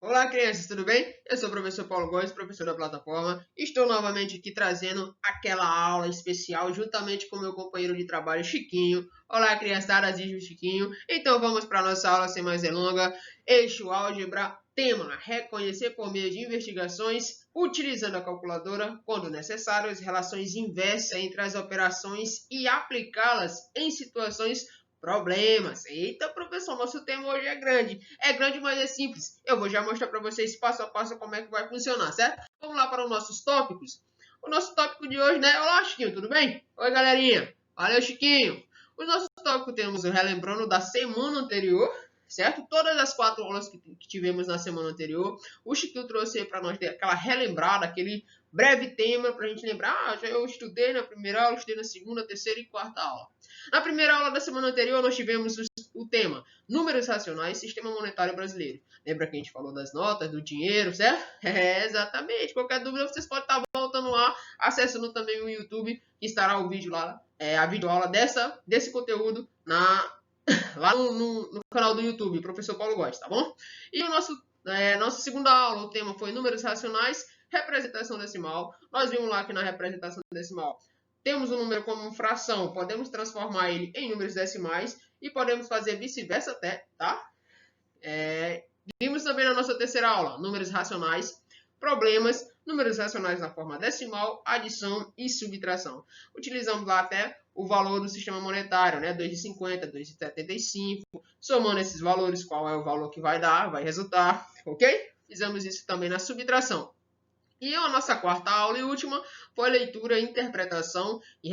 Olá, crianças, tudo bem? Eu sou o professor Paulo Góes, professor da plataforma. Estou novamente aqui trazendo aquela aula especial juntamente com meu companheiro de trabalho, Chiquinho. Olá, criançada, diz o Chiquinho. Então vamos para a nossa aula sem mais delongas. Eixo álgebra, tema: reconhecer por meio de investigações, utilizando a calculadora, quando necessário, as relações inversas entre as operações e aplicá-las em situações problemas. Eita, professor, nosso tema hoje é grande. É grande, mas é simples. Eu vou já mostrar para vocês passo a passo como é que vai funcionar, certo? Vamos lá para os nossos tópicos. O nosso tópico de hoje, né? Olá, Chiquinho, tudo bem? Oi, galerinha. Valeu, Chiquinho. Os nossos tópicos temos o relembrando da semana anterior, certo? Todas as 4 aulas que tivemos na semana anterior. O Chiquinho trouxe para nós aquela relembrada, aquele breve tema para a gente lembrar. Eu estudei na primeira aula, estudei na segunda, terceira e quarta aula. Na primeira aula da semana anterior, nós tivemos o tema Números Racionais, Sistema Monetário Brasileiro. Lembra que a gente falou das notas, do dinheiro, certo? Exatamente. Qualquer dúvida, vocês podem estar voltando lá, acessando também o YouTube, que estará o vídeo lá, a videoaula desse conteúdo lá no canal do YouTube, Professor Paulo Góes, tá bom? E nossa segunda aula, o tema foi Números Racionais, Representação Decimal. Nós vimos lá que na representação decimal temos um número como fração, podemos transformar ele em números decimais e podemos fazer vice-versa até, tá? Vimos também na nossa terceira aula, números racionais, problemas, números racionais na forma decimal, adição e subtração. Utilizamos lá até o valor do sistema monetário, né? 2,50, 2,75. Somando esses valores, qual é o valor que vai dar, vai resultar, ok? Fizemos isso também na subtração. E a nossa quarta aula e última foi leitura, interpretação e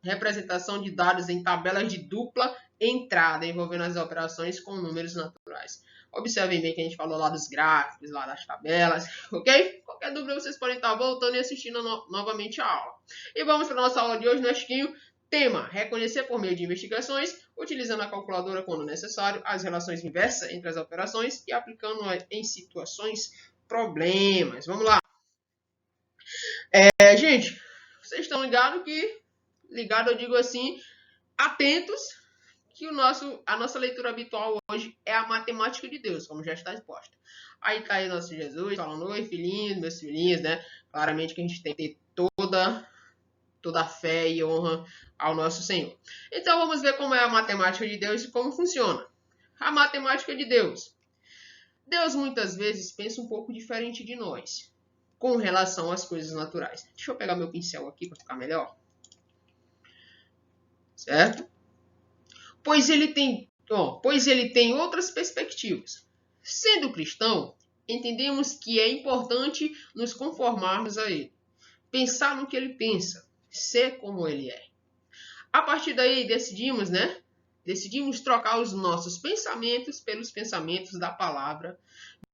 representação de dados em tabelas de dupla entrada, envolvendo as operações com números naturais. Observem bem que a gente falou lá dos gráficos, lá das tabelas, ok? Qualquer dúvida vocês podem estar voltando e assistindo novamente a aula. E vamos para a nossa aula de hoje, né, Chiquinho? Tema: reconhecer por meio de investigações, utilizando a calculadora quando necessário, as relações inversas entre as operações e aplicando em situações problemas. Vamos lá. Gente, vocês estão ligados que, ligado eu digo assim, atentos, que a nossa leitura habitual hoje é a matemática de Deus, como já está exposta. Aí tá aí nosso Jesus falando, oi filhinhos, meus filhinhos, né? Claramente que a gente tem que ter toda a fé e honra ao nosso Senhor. Então vamos ver como é a matemática de Deus e como funciona. A matemática de Deus. Deus muitas vezes pensa um pouco diferente de nós com relação às coisas naturais. Deixa eu pegar meu pincel aqui para ficar melhor. Certo? Pois ele tem outras perspectivas. Sendo cristão, entendemos que é importante nos conformarmos a ele, pensar no que ele pensa, ser como ele é. A partir daí decidimos, né? Decidimos trocar os nossos pensamentos pelos pensamentos da palavra,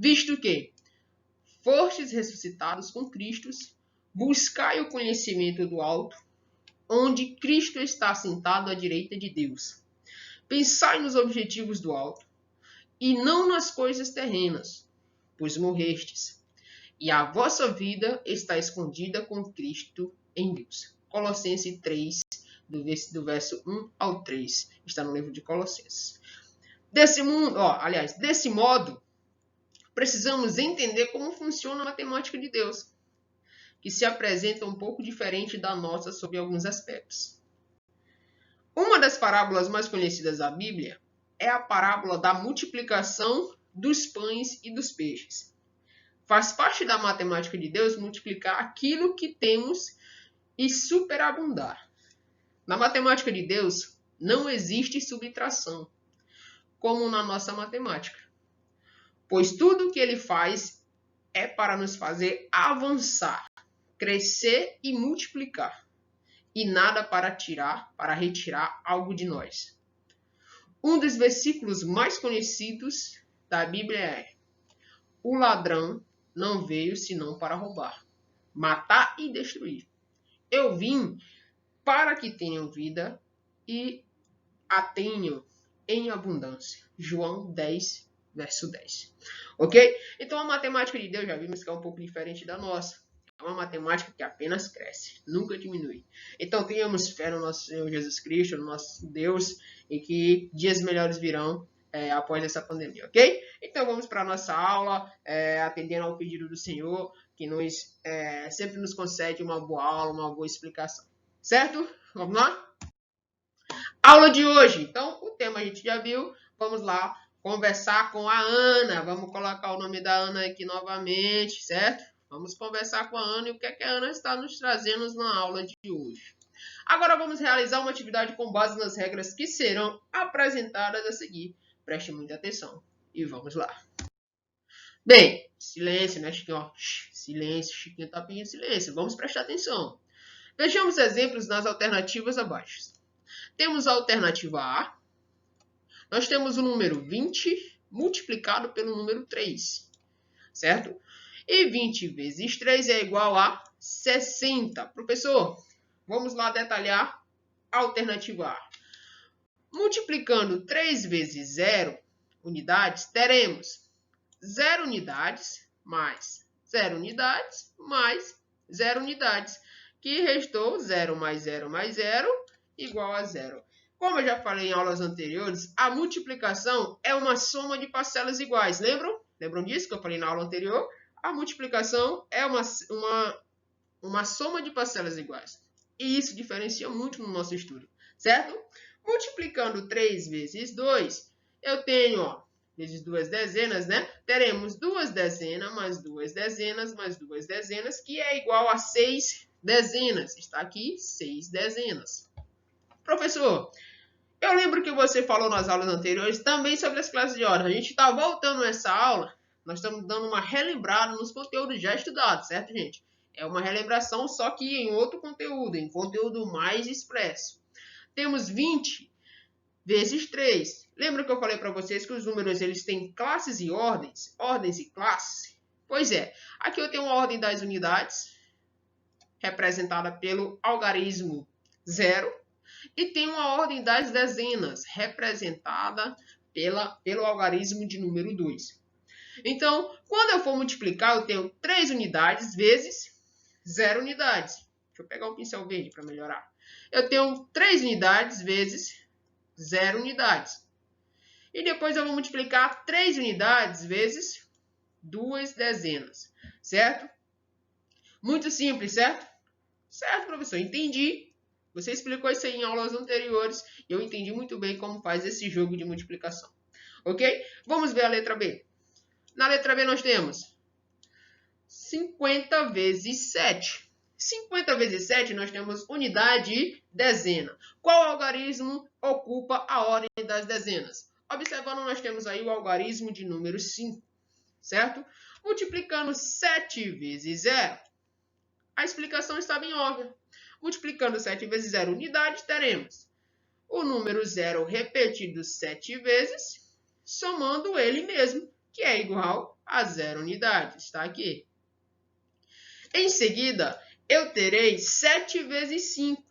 visto que fostes ressuscitados com Cristo, buscai o conhecimento do alto, onde Cristo está sentado à direita de Deus. Pensai nos objetivos do alto, e não nas coisas terrenas, pois morrestes, e a vossa vida está escondida com Cristo em Deus. Colossenses 3, do verso 1 ao 3, está no livro de Colossenses. Desse modo, precisamos entender como funciona a matemática de Deus, que se apresenta um pouco diferente da nossa sobre alguns aspectos. Uma das parábolas mais conhecidas da Bíblia é a parábola da multiplicação dos pães e dos peixes. Faz parte da matemática de Deus multiplicar aquilo que temos e superabundar. Na matemática de Deus não existe subtração, como na nossa matemática, pois tudo o que ele faz é para nos fazer avançar, crescer e multiplicar, e nada para retirar algo de nós. Um dos versículos mais conhecidos da Bíblia é: o ladrão não veio senão para roubar, matar e destruir. Eu vim para que tenham vida e a tenham em abundância. João 10, verso 10. Ok? Então a matemática de Deus, já vimos que é um pouco diferente da nossa. É uma matemática que apenas cresce, nunca diminui. Então tenhamos fé no nosso Senhor Jesus Cristo, no nosso Deus, e que dias melhores virão após essa pandemia, ok? Então vamos para a nossa aula, atendendo ao pedido do Senhor, que sempre nos concede uma boa aula, uma boa explicação. Certo? Vamos lá? Aula de hoje. Então, o tema a gente já viu. Vamos lá conversar com a Ana. Vamos colocar o nome da Ana aqui novamente, certo? Vamos conversar com a Ana e o que é que a Ana está nos trazendo na aula de hoje. Agora vamos realizar uma atividade com base nas regras que serão apresentadas a seguir. Preste muita atenção e vamos lá. Bem, silêncio, né, Chiquinho? Silêncio, Chiquinho tá pedindo silêncio. Vamos prestar atenção. Vejamos exemplos nas alternativas abaixo. Temos a alternativa A. Nós temos o número 20 multiplicado pelo número 3, certo? E 20 vezes 3 é igual a 60. Professor, vamos lá detalhar a alternativa A. Multiplicando 3 vezes 0 unidades, teremos 0 unidades mais 0 unidades mais 0 unidades, que restou 0 mais 0 mais 0 igual a 0. Como eu já falei em aulas anteriores, a multiplicação é uma soma de parcelas iguais. Lembram? Lembram disso que eu falei na aula anterior? A multiplicação é uma soma de parcelas iguais. E isso diferencia muito no nosso estudo, certo? Multiplicando 3 vezes 2, eu tenho, vezes 2 dezenas, né? Teremos 2 dezenas mais 2 dezenas mais 2 dezenas, que é igual a 6 dezenas. Está aqui 6 dezenas. Professor, eu lembro que você falou nas aulas anteriores também sobre as classes de ordem. A gente está voltando nessa aula, nós estamos dando uma relembrada nos conteúdos já estudados, certo, gente? É uma relembração, só que em outro conteúdo, em conteúdo mais expresso. Temos 20 vezes 3. Lembra que eu falei para vocês que os números eles têm classes e ordens? Ordens e classes? Pois é, aqui eu tenho uma ordem das unidades, representada pelo algarismo 0. E tem uma ordem das dezenas, representada pelo algarismo de número 2. Então, quando eu for multiplicar, eu tenho 3 unidades vezes 0 unidades. Deixa eu pegar um pincel verde para melhorar. Eu tenho 3 unidades vezes 0 unidades. E depois eu vou multiplicar 3 unidades vezes 2 dezenas. Certo? Muito simples, certo? Certo, professor. Entendi. Você explicou isso aí em aulas anteriores e eu entendi muito bem como faz esse jogo de multiplicação. Ok? Vamos ver a letra B. Na letra B nós temos 50 vezes 7. 50 vezes 7 nós temos unidade e dezena. Qual algarismo ocupa a ordem das dezenas? Observando, nós temos aí o algarismo de número 5. Certo? Multiplicando 7 vezes 0. A explicação está bem óbvia. Multiplicando 7 vezes 0 unidades, teremos o número 0 repetido 7 vezes, somando ele mesmo, que é igual a 0 unidades. Está aqui. Em seguida, eu terei 7 vezes 5.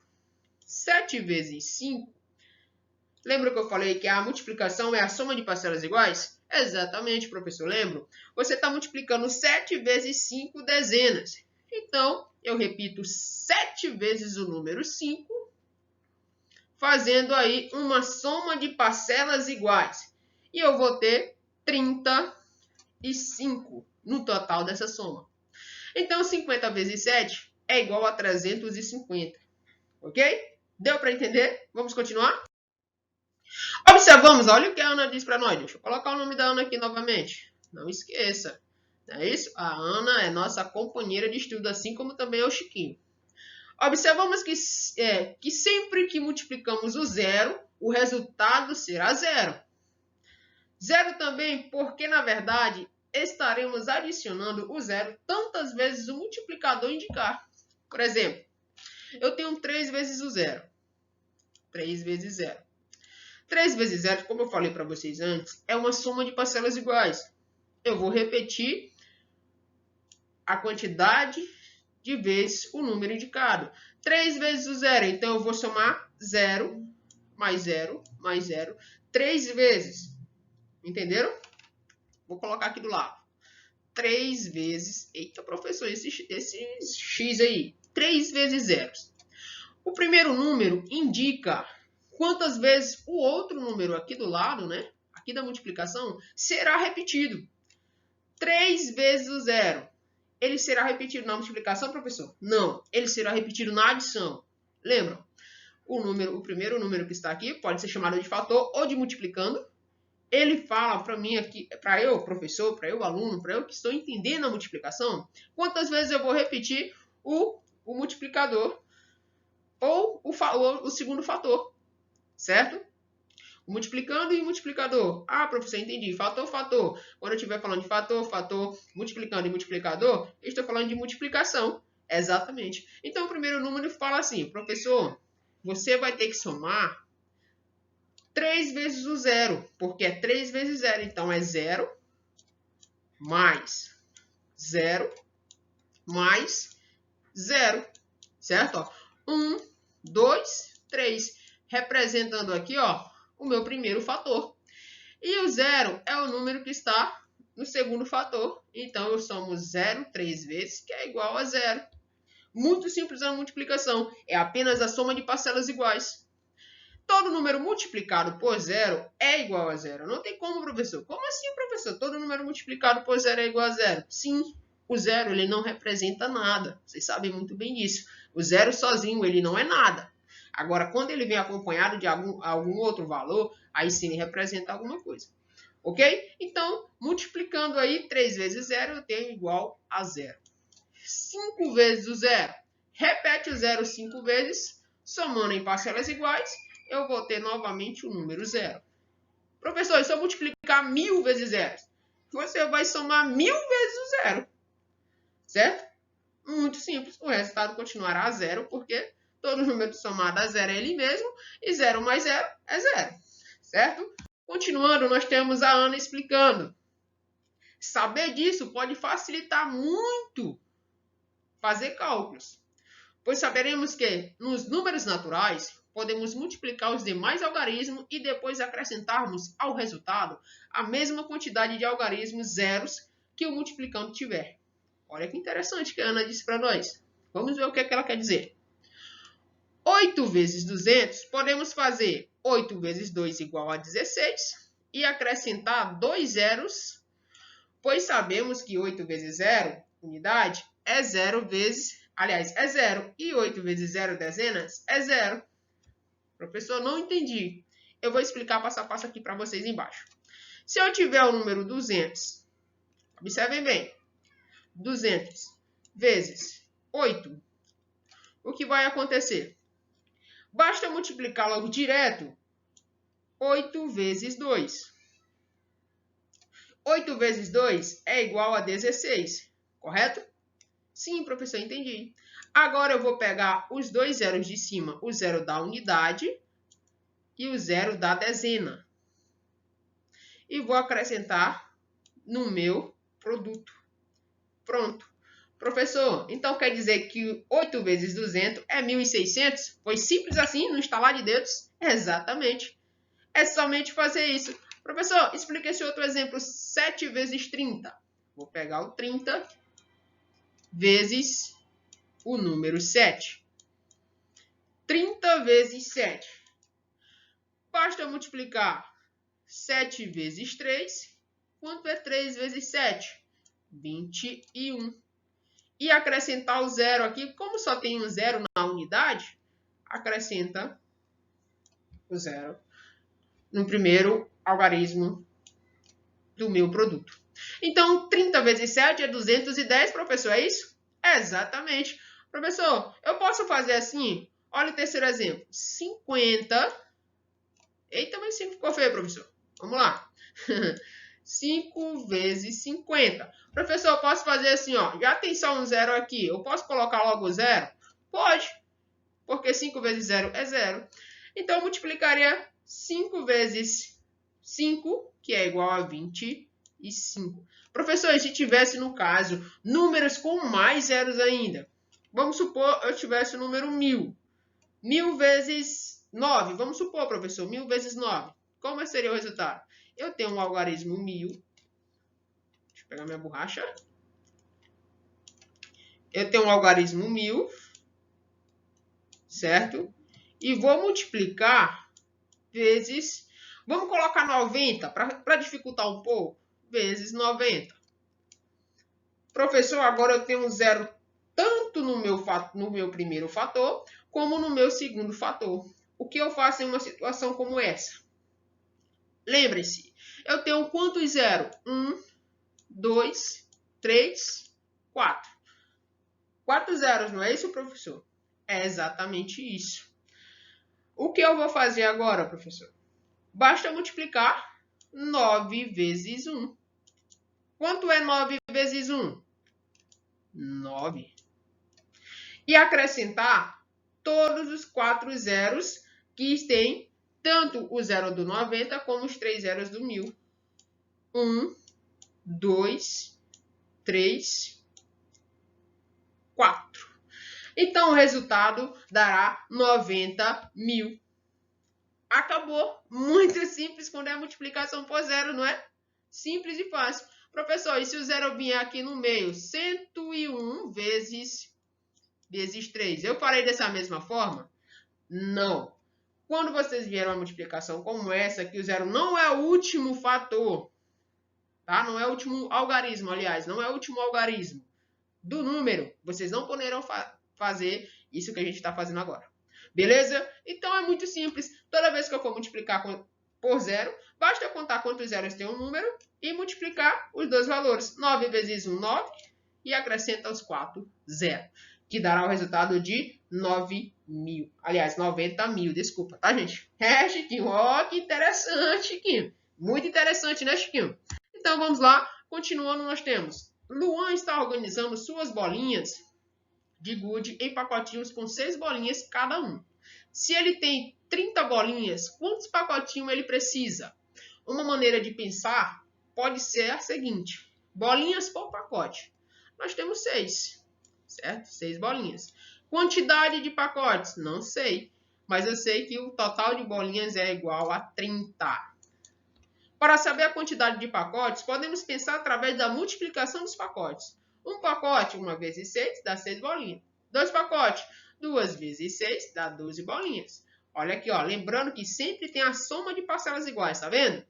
7 vezes 5. Lembra que eu falei que a multiplicação é a soma de parcelas iguais? Exatamente, professor. Lembro? Você está multiplicando 7 vezes 5 dezenas. Então, eu repito 7 vezes o número 5, fazendo aí uma soma de parcelas iguais. E eu vou ter 35 no total dessa soma. Então, 50 vezes 7 é igual a 350. Ok? Deu para entender? Vamos continuar? Observamos, olha o que a Ana diz para nós. Deixa eu colocar o nome da Ana aqui novamente. Não esqueça. Não é isso? A Ana é nossa companheira de estudo, assim como também é o Chiquinho. Observamos que sempre que multiplicamos o zero, o resultado será zero. Zero também porque, na verdade, estaremos adicionando o zero tantas vezes o multiplicador indicar. Por exemplo, eu tenho 3 vezes o zero. 3 vezes 0. 3 vezes 0, como eu falei para vocês antes, é uma soma de parcelas iguais. Eu vou repetir a quantidade de vezes o número indicado. 3 vezes o zero, então eu vou somar 0 mais 0 mais 0 3 vezes. Entenderam? Vou colocar aqui do lado. 3 vezes... Eita, professor, esse x aí. 3 vezes 0. O primeiro número indica quantas vezes o outro número aqui do lado, né? aqui da multiplicação será repetido. 3 vezes o zero. Ele será repetido na multiplicação, professor? Não, ele será repetido na adição. Lembram? O primeiro número que está aqui pode ser chamado de fator ou de multiplicando. Ele fala para mim aqui, para eu, professor, para eu, aluno, para eu que estou entendendo a multiplicação, quantas vezes eu vou repetir o multiplicador ou o segundo fator, certo? Multiplicando e multiplicador. Ah, professor, entendi. Fator, fator. Quando eu estiver falando de fator, fator, multiplicando e multiplicador, eu estou falando de multiplicação. Exatamente. Então, o primeiro número fala assim, professor, você vai ter que somar 3 vezes o zero, porque é 3 vezes zero. Então, é 0 mais 0 mais 0, certo? Ó, 1, 2, 3, representando aqui, ó, o meu primeiro fator. E o zero é o número que está no segundo fator. Então, eu somo 0 3 vezes, que é igual a 0. Muito simples a multiplicação. É apenas a soma de parcelas iguais. Todo número multiplicado por zero é igual a zero. Não tem como, professor. Como assim, professor? Todo número multiplicado por zero é igual a zero. Sim, o zero ele não representa nada. Vocês sabem muito bem disso. O zero sozinho ele não é nada. Agora, quando ele vem acompanhado de algum outro valor, aí sim ele representa alguma coisa. Ok? Então, multiplicando aí 3 vezes zero, eu tenho igual a zero. 5 vezes o zero. Repete o zero 5 vezes, somando em parcelas iguais, eu vou ter novamente o número zero. Professor, se eu multiplicar 1000 vezes zero, você vai somar 1000 vezes o zero. Certo? Muito simples. O resultado continuará a zero, porque todo número somado a zero é ele mesmo, e 0 mais 0 é 0. Certo? Continuando, nós temos a Ana explicando. Saber disso pode facilitar muito fazer cálculos, pois saberemos que nos números naturais podemos multiplicar os demais algarismos e depois acrescentarmos ao resultado a mesma quantidade de algarismos zeros que o multiplicando tiver. Olha que interessante que a Ana disse para nós. Vamos ver o que ela quer dizer. 8 vezes 200, podemos fazer 8 vezes 2 igual a 16 e acrescentar 2 zeros, pois sabemos que 8 vezes 0, unidade, é 0 vezes, aliás, é 0. E 8 vezes 0, dezenas, é 0. Professor, não entendi. Eu vou explicar passo a passo aqui para vocês embaixo. Se eu tiver o número 200, observem bem, 200 vezes 8, o que vai acontecer? Basta multiplicar logo direto 8 vezes 2. 8 vezes 2 é igual a 16, correto? Sim, professor, entendi. Agora eu vou pegar os dois zeros de cima, o zero da unidade e o zero da dezena. E vou acrescentar no meu produto. Pronto. Professor, então quer dizer que 8 vezes 200 é 1.600? Pois simples assim, no estalar de dedos? Exatamente. É somente fazer isso. Professor, explique esse outro exemplo. 7 vezes 30. Vou pegar o 30 vezes o número 7. 30 vezes 7. Basta multiplicar 7 vezes 3. Quanto é 3 vezes 7? 21. E acrescentar o zero aqui, como só tem um zero na unidade, acrescenta o zero no primeiro algarismo do meu produto. Então, 30 vezes 7 é 210, professor, é isso? Exatamente. Professor, eu posso fazer assim? Olha o terceiro exemplo. 50. Eita, mas 5 ficou feio, professor. Vamos lá. 5 vezes 50. Professor, eu posso fazer assim, ó. Já tem só um zero aqui. Eu posso colocar logo o zero? Pode. Porque 5 vezes 0 é 0. Então, eu multiplicaria 5 vezes 5, que é igual a 25. Professor, e se tivesse, no caso, números com mais zeros ainda? Vamos supor eu tivesse o número 1000. 1000 vezes 9. Vamos supor, professor, 1000 vezes 9. Como seria o resultado? Eu tenho um algarismo 1000. Deixa eu pegar minha borracha. Eu tenho um algarismo 1000, certo? E vou multiplicar vezes Vamos colocar 90 para dificultar um pouco. Vezes 90. Professor, agora eu tenho um zero tanto no meu primeiro fator, como no meu segundo fator. O que eu faço em uma situação como essa? Lembre-se, eu tenho quantos zeros? 1, 2, 3, 4. 4 zeros, não é isso, professor? É exatamente isso. O que eu vou fazer agora, professor? Basta multiplicar 9 vezes 1. Quanto é 9 vezes 1? 9. E acrescentar todos os 4 zeros que tem tanto o zero do 90 como os 3 zeros do 1000. 1, 2, 3, 4. Então, o resultado dará 90.000. Acabou. Muito simples quando é a multiplicação por zero, não é? Simples e fácil. Professor, e se o zero vier aqui no meio? 101 vezes 3. Eu farei dessa mesma forma? Não. Quando vocês vieram uma multiplicação como essa, que o zero não é o último fator, tá? Não é o último algarismo, aliás, não é o último algarismo do número, vocês não poderão fazer isso que a gente está fazendo agora. Beleza? Então é muito simples. Toda vez que eu for multiplicar por zero, basta contar quantos zeros tem um número e multiplicar os dois valores. 9 vezes 1, 9, e acrescenta os 4, 0, que dará o resultado de 9.000. Aliás, 90.000, desculpa, tá, gente? É, Chiquinho, ó, que interessante, Chiquinho. Muito interessante, né, Chiquinho? Então, vamos lá. Continuando, nós temos Luan está organizando suas bolinhas de gude em pacotinhos com 6 bolinhas cada um. Se ele tem 30 bolinhas, quantos pacotinhos ele precisa? Uma maneira de pensar pode ser a seguinte: bolinhas por pacote. Nós temos 6, certo? 6 bolinhas. Quantidade de pacotes? Não sei, mas eu sei que o total de bolinhas é igual a 30. Para saber a quantidade de pacotes, podemos pensar através da multiplicação dos pacotes. Um pacote, 1 vezes 6, dá 6 bolinhas. 2 pacotes, 2 vezes 6, dá 12 bolinhas. Olha aqui, ó, lembrando que sempre tem a soma de parcelas iguais, tá vendo?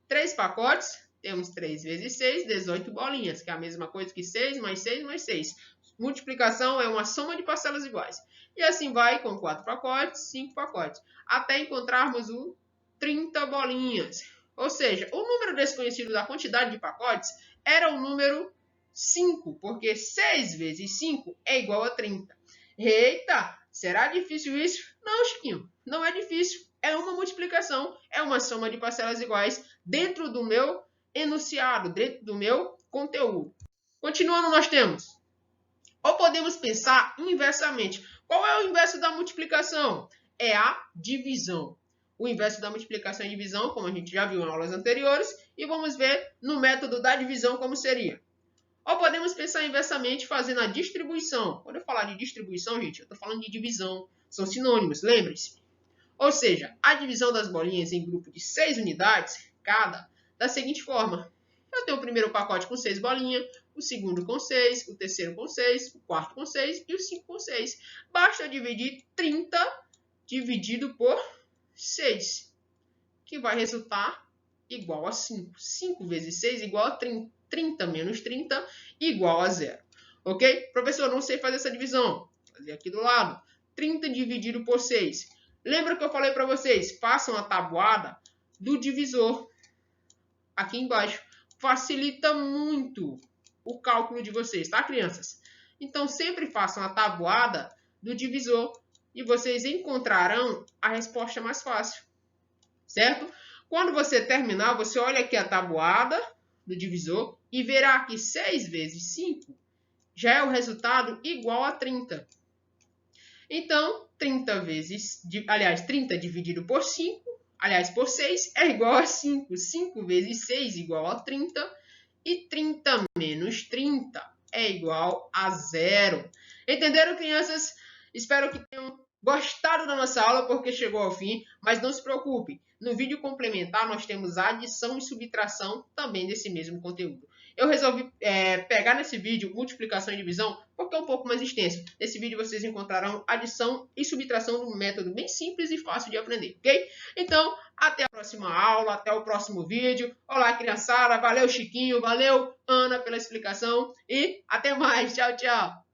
3 pacotes, temos 3 vezes 6, 18 bolinhas, que é a mesma coisa que 6 mais 6 mais 6. Multiplicação é uma soma de parcelas iguais. E assim vai com 4 pacotes, 5 pacotes, até encontrarmos o 30 bolinhas. Ou seja, o número desconhecido da quantidade de pacotes era o número 5, porque 6 vezes 5 é igual a 30. Eita, será difícil isso? Não, Chiquinho, não é difícil. É uma multiplicação, é uma soma de parcelas iguais dentro do meu enunciado, dentro do meu conteúdo. Continuando, nós temos, ou podemos pensar inversamente. Qual é o inverso da multiplicação? É a divisão. O inverso da multiplicação e divisão, como a gente já viu em aulas anteriores, e vamos ver no método da divisão como seria. Ou podemos pensar inversamente fazendo a distribuição. Quando eu falar de distribuição, gente, eu estou falando de divisão. São sinônimos, lembre-se. Ou seja, a divisão das bolinhas em grupo de 6 unidades, cada, da seguinte forma. Eu tenho o primeiro pacote com 6 bolinhas, o segundo com 6, o terceiro com 6, o quarto com 6 e o 5 com 6. Basta dividir 30 dividido por 6, que vai resultar igual a 5. 5 vezes 6 igual a 30. 30 menos 30 igual a 0. Ok? Professor, não sei fazer essa divisão. Vou fazer aqui do lado. 30 dividido por 6. Lembra que eu falei para vocês? Façam a tabuada do divisor aqui embaixo. Facilita muito o cálculo de vocês, tá, crianças? Então, sempre façam a tabuada do divisor e vocês encontrarão a resposta mais fácil, certo? Quando você terminar, você olha aqui a tabuada do divisor e verá que 6 vezes 5 já é o resultado igual a 30. Então, 30 dividido por 5, por 6, é igual a 5. 5 vezes 6 igual a 30. E 30 menos 30 é igual a 0. Entenderam, crianças? Espero que tenham gostado da nossa aula, porque chegou ao fim. Mas não se preocupe. No vídeo complementar, nós temos adição e subtração também desse mesmo conteúdo. Eu resolvi pegar nesse vídeo multiplicação e divisão porque é um pouco mais extenso. Nesse vídeo vocês encontrarão adição e subtração de um método bem simples e fácil de aprender, ok? Então, até a próxima aula, até o próximo vídeo. Olá, criançada, valeu Chiquinho, valeu Ana pela explicação e até mais. Tchau, tchau.